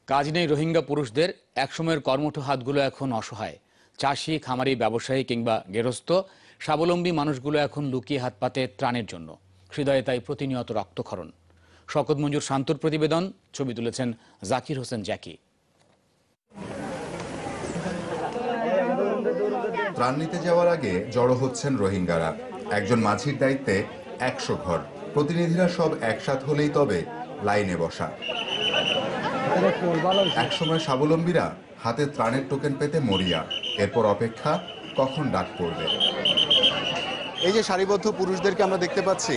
কাজ নেই রোহিঙ্গা পুরুষদের, একসময়ের কর্মঠ হাতগুলো এখন অসহায়। চাষি, খামারি, ব্যবসায়ী কিংবা গেরস্থ স্বাবলম্বী মানুষগুলো এখন লুকিয়ে হাত পাতে ত্রাণের জন্য। হৃদয়ে তাই প্রতিনিয়ত রক্তক্ষরণ। শওকত মঞ্জুর শান্তর প্রতিবেদন, ছবি তুলেছেন জাকির হোসেন জ্যাকি। ত্রাণ নিতে যাওয়ার আগে জড়ো হচ্ছেন রোহিঙ্গারা। একজন মাঝির দায়িত্বে 100 ঘর। প্রতিনিধিরা সব একসাথ হলেই তবে লাইনে বসা। একসময় স্বাবলম্বীরা হাতে ত্রাণের টোকেন পেতে মরিয়া, এরপর অপেক্ষা কখন ডাক পড়বে। এই যে সারিবদ্ধ পুরুষদেরকে আমরা দেখতে পাচ্ছি,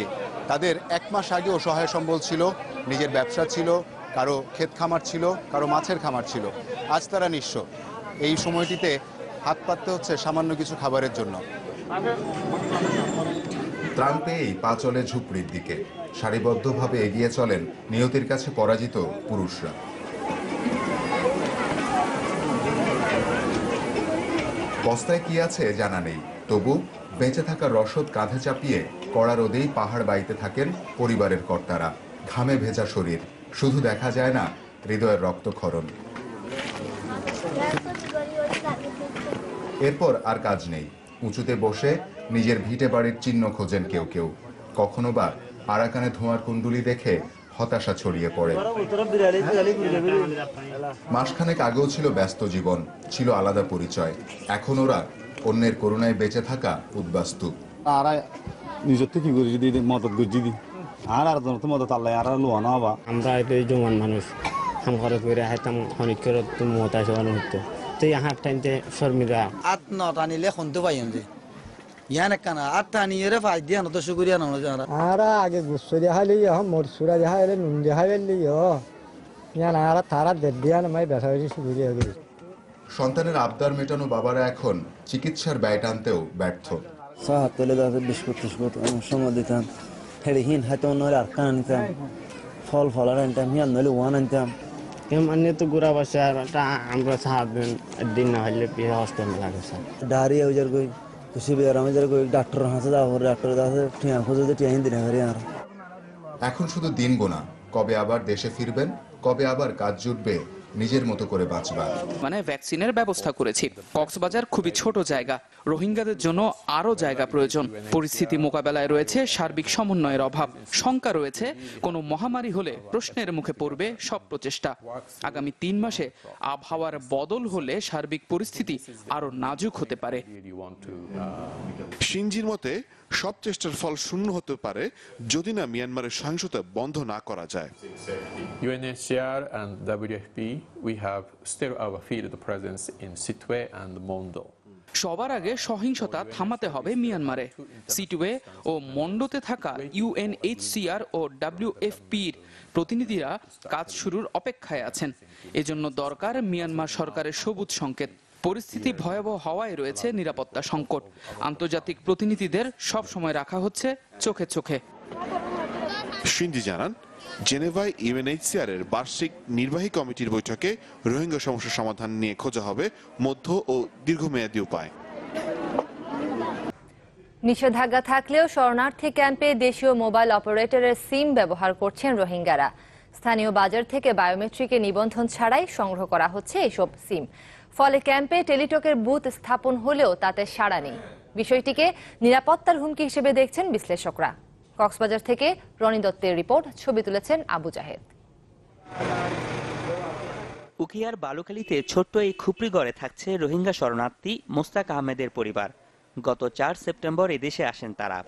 তাদের 1 মাস আগে অসহায় সম্বল ছিল, নিজের ব্যবসা ছিল, কারো ক্ষেত খামার ছিল, কারো মাছের খামার ছিল। আজ তারা নিঃস্ব। এই সময়টিতে হাত পাততে হচ্ছে সামান্য কিছু খাবারের জন্য। ত্রাণ পেয়েই পা চলে ঝুপড়ির দিকে। সারিবদ্ধভাবে এগিয়ে চলেন নিয়তির কাছে পরাজিত পুরুষরা। বস্তায় কি আছে জানা নেই, তবু বেঁচে থাকার রসদ কাঁধে চাপিয়ে কড়া রোদেই পাহাড় বাইতে থাকেন পরিবারের কর্তারা। ঘামে ভেজা শরীর, শুধু দেখা যায় না হৃদয়ের রক্তক্ষরণ। এরপর আর কাজ নেই। উঁচুতে বসে নিজের ভিটে বাড়ির চিহ্ন খোঁজেন কেউ কেউ। কখনো বা আরাকানে ধোঁয়ার কুণ্ডুলি দেখে হতাশা ছড়িয়ে পড়ে। মাসখানেক আগেও ছিল ব্যস্ত জীবন, ছিল আলাদা পরিচয়। এখন ওরা অন্যের করুণায় বেঁচে থাকা উদ্বাস্তু। আর নিজের থেকে করে যদি মদত গুজি দিই আর তো মদত আল্লাহ আর লোয়া না হবা। আমরা এই জমান মানুষ হাম খরচ করে হাইতাম অনেক করে মত আসে হতো তো হাত টাইমতে শর্মিরা 8-9 টানিলে খনতে পাইম যে ইয়ান কানা 8 টানিয়ে ফাই দিয়া না তো শুকরিয়া না যারা আর আগে গুসো দিয়া হাইলে মরসুরা দিয়া হাইলে নুন দিয়া হাইলে ইয়ান আর তারা দেদ দিয়া না মাই ব্যথা হইছে শুকরিয়া হয়ে গেছে। সন্তানের আবদার মেটানো বাবারা এখন চিকিৎসার ব্যয় টানতেও ব্যর্থ। সাহায্য তেলে দাঁড়াতে 20-25 সময় দিতাম, হেড়েহীন হাতে নইলে আর কান আনতাম, ফল ফলার আনতাম, হিয়ান নইলে ওয়ান আনতাম। মানে তো গুড়া বসে আমরা সাহায্য দিন না হইলে হসপিটাল লাগে স্যার ডায়রিয়া হয়ে যার কই খুশি বের আমি যার কই ডাক্তার হাসে যাও ডাক্তার কাছে টিয়া খোঁজে যে টিয়া দিন হারি আর। এখন শুধু দিন গোনা, কবে আবার দেশে ফিরবেন, কবে আবার কাজ জুটবে, নিজের মতো করে বাঁচবার। মানে ভ্যাকসিনের ব্যবস্থা করেছি। কক্সবাজার খুবই ছোট জায়গা, রোহিঙ্গাদের জন্য আরো জায়গা প্রয়োজন। পরিস্থিতি মোকাবেলায় রয়েছে সার্বিক সমন্বয়ের অভাব, শঙ্কা রয়েছে কোনো মহামারী হলে প্রশ্নের মুখে পড়বে সব প্রচেষ্টা। আগামী 3 মাসে আবহাওয়ার বদল হলে সার্বিক পরিস্থিতি আরো নাজুক হতে পারে। সিনজির মতে সব চেষ্টার ফল শূন্য হতে পারে যদি না মিয়ানমারের সহিংসতা বন্ধ না করা যায়। UNHCR and WFP, we have still our field presence in Sittwe and Mondo. সবার আগে সহিংসতা থামাতে হবে মিয়ানমারে। সিটওয়ে ও মন্ডোতে থাকা UNHCR ও WFPর প্রতিনিধিরা কাজ শুরুর অপেক্ষায় আছেন। এজন্য দরকার মিয়ানমার সরকারের সবুজ সংকেত। পরিস্থিতি ভয়াবহ হওয়ায় রয়েছে নিরাপত্তা সংকট। আন্তর্জাতিক প্রতিনিধিদের সব সময় রাখা হচ্ছে চোখে চোখে। সিনজি জানান, জেনেভায় UNHCR এর বার্ষিক নির্বাহী কমিটির বৈঠকে রোহিঙ্গা সমস্যা সমাধান নিয়ে খোঁজা হবে মধ্য ও দীর্ঘমেয়াদী উপায়। নিষেধাজ্ঞা থাকলেও শরণার্থী ক্যাম্পে দেশীয় মোবাইল অপারেটরের সিম ব্যবহার করছেন রোহিঙ্গারা। স্থানীয় বাজার থেকে বায়োমেট্রিকে নিবন্ধন ছাড়াই সংগ্রহ করা হচ্ছে এসব সিম। ফলে ক্যাম্পে টেলিটকের বুথ স্থাপন হলেও তাতে সাড়া নেই। বিষয়টিকে নিরাপত্তার হুমকি হিসেবে দেখছেন বিশ্লেষকরা। কক্সবাজার থেকে রনি দত্তের রিপোর্ট, ছবি তুলেছেন আবু জাহেদ। উখিয়ার বালুখালীতে ছোট্ট এই খুপড়িগড়ে থাকছে রোহিঙ্গা শরণার্থী মোস্তাক আহমেদের পরিবার। গত 4 সেপ্টেম্বর এদেশে আসেন তারা।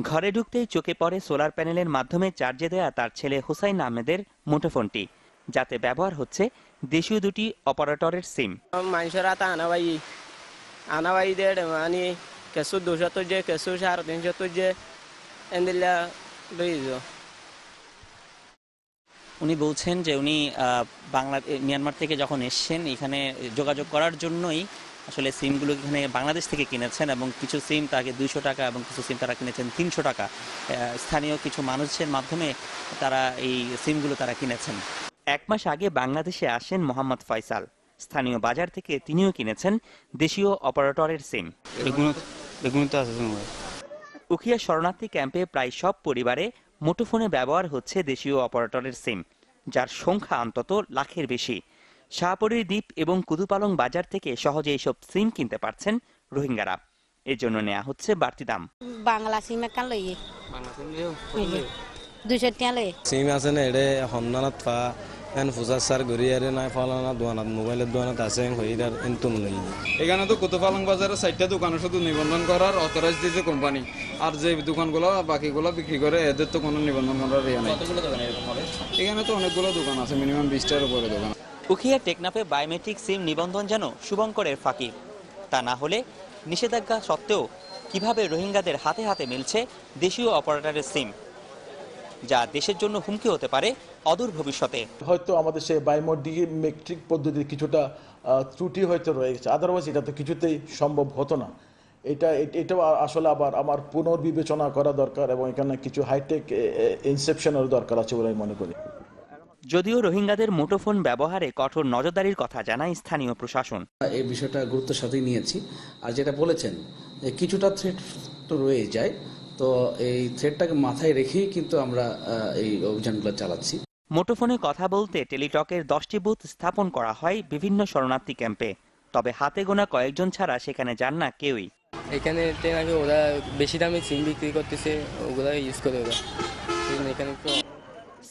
ঘরে ঢুকতেই চোখে পড়ে সোলার প্যানেলের মাধ্যমে চার্জে দেয়া তার ছেলে হুসাইন আহমেদের মুঠোফোনটি, যাতে ব্যবহার হচ্ছে দেশীয় দুটি অপারেটরের সিম। উনি বলছেন যে উনি মিয়ানমার থেকে যখন এসছেন এখানে যোগাযোগ করার জন্যই আসলে সিমগুলো এখানে বাংলাদেশ থেকে কিনেছেন এবং কিছু সিম তাকে 200 টাকা এবং কিছু সিম তারা কিনেছেন 300 টাকা। স্থানীয় কিছু মানুষের মাধ্যমে তারা এই সিমগুলো তারা কিনেছেন। 1 মাস আগে বাংলাদেশে আসেন মোহাম্মদ ফয়সাল। স্থানীয় বাজার থেকে তিনিও কিনেছেন দেশীয় অপারেটরের সিম। উখিয়া শরণার্থী ক্যাম্পে প্রায় সব পরিবারে মুঠোফোনে ব্যবহার হচ্ছে দেশীয় অপারেটরের সিম। যার সংখ্যা অন্তত লাখের বেশি। শাহপরীর দ্বীপ এবং কুতুপালং বাজার থেকে সহজে এইসব সিম কিনতে পারছেন রোহিঙ্গারা। এর জন্য নেওয়া হচ্ছে বাড়তি দাম। বাংলা সিম একটা লই 200 টাকা লই সিম আছে না এটা হন্নানাত পা এন ফুজার সার গরিয়ারে নাই ফলানা দোয়ানাত মোবাইলের দোয়ানাত আছে হইরার এনতুন লই। এখানে তো কুতুপালং বাজারে 4টা দোকানে শুধু নিবন্ধন করার অথরাইজ দিয়েছে কোম্পানি, আর যে দোকানগুলো বাকিগুলো বিক্রি করে এদের তো কোনো নিবন্ধন করার ইয়ে নেই। এখানে তো অনেকগুলো দোকান আছে, মিনিমাম 20টার উপরে দোকান। উখিয়া টেকনাফে বায়োমেট্রিক সিম নিবন্ধন যেন শুভঙ্করের ফাঁকি। তা না হলে নিষেধাজ্ঞা সত্ত্বেও কিভাবে রোহিঙ্গাদের হাতে হাতে মিলছে দেশীয় অপারেটরের সিম, যা দেশের জন্য হুমকি হতে পারে অদূর ভবিষ্যতে। হয়তো আমাদের সেই বায়োমেট্রিক পদ্ধতির কিছুটা ত্রুটি হয়তো রয়ে গেছে, আদারওয়াইজ এটা তো কিছুতেই সম্ভব হতো না। এটা আসলে আবার আমার পুনর্বিবেচনা করা দরকার এবং এখানে কিছু হাইটেক ইনসেপশনের দরকার আছে বলে আমি মনে করি। যদিও রোহিঙ্গাদের মুঠোফোন ব্যবহারে কঠোর নজরদারির কথা জানায় স্থানীয় প্রশাসন। এই বিষয়টা গুরুত্বের সাথেই নিয়েছি। আর যেটা বলেছেন কিছুটা থ্রেট তো রয়ে যায়, তো এই থ্রেটটাকে মাথায় রেখেই কিন্তু আমরা এই অভিযানগুলো চালাচ্ছি। মুঠোফোনে কথা বলতে টেলিটকের 10টি বুথ স্থাপন করা হয় বিভিন্ন শরণার্থী ক্যাম্পে, তবে হাতে গোনা কয়েকজন ছাড়া সেখানে যান না কেউই। এখানে নাকি ওরা বেশি দামে সিম বিক্রি করতেছে, ওগুলো ইউজ করে ওরা এখানে।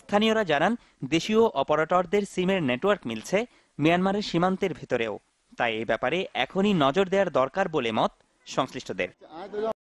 স্থানীয়রা জানান দেশীয় অপারেটরদের সিমের নেটওয়ার্ক মিলছে মিয়ানমারের সীমান্তের ভেতরেও, তাই এই ব্যাপারে এখনই নজর দেওয়ার দরকার বলে মত সংশ্লিষ্টদের।